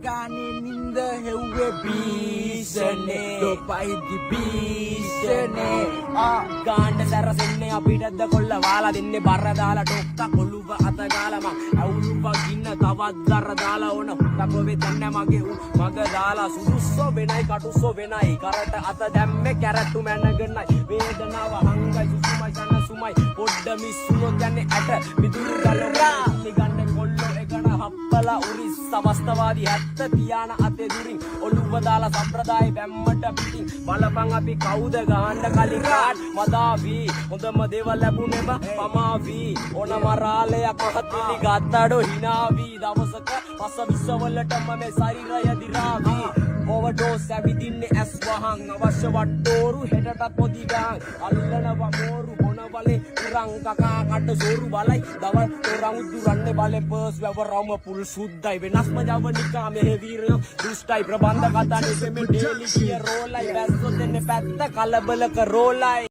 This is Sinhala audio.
Ganin in the highway beastane Dopai di beastane ගාන්න සැරසෙන්නේ අපිටද කොල්ල වාලා දෙන්නේ බර දාලා ඩොක්ක කොළුව අත ගාලා මං අවුලුව ගින්න තවත් දර දාලා ඕන හුට්ටක් වෙ දැන්න මගේ මග දාලා සුදුස්සෝ වෙනයි කටුස්සෝ වෙනයි කරට අත දැම්මේ කැරට්ටු මැනගෙනයි වේදනාව හංගයි සුසුමයි සන්න සුමයි පොඩ්ඩ මිස්සුනොත් යන්නේ ඇට මිදුරු ගලවා නිගන්නේ කොල්ලෝ එකන හප්පලා උරිස් අවස්ථාවාදී ඇත්ත තියාන අතේ දුරින් ඔළුව දාලා සම්ප්‍රදාය බැම්මට පිටින් බලපන් අපි කවුද ගහන්න කලින් කාට් මදාවි හොඳම දේවල් ලැබුණේම පමාවි ඕන මරාලයක් මහත්විලි ගත්තඩෝ හිනාවි දවසක පස විශ්වවලටම මේ ශරීරය දිරාවි ඕවර්ඩෝස් ඇවිදින්නේ ඇස් වහන් අවශ්‍ය වට්ටෝරු හෙටටත් පොදි ගාන් අල්ලනවා මෝරු මොනවලේ උරං කකා කඩ සෝරු බලයි දවල් තොරන් උදුරන්නේ බලේ පර්ස් වැවරම පුල් සුද්දයි වෙනස්ම ජවනිකා මෙහෙ වීරයෝ දුෂ්ටයි ප්‍රබන්ධ කතා නෙමෙ ඩේලි කිය රෝලයි වැස්සොත් දෙන්නේ පැත්ත කලබලක රෝලයි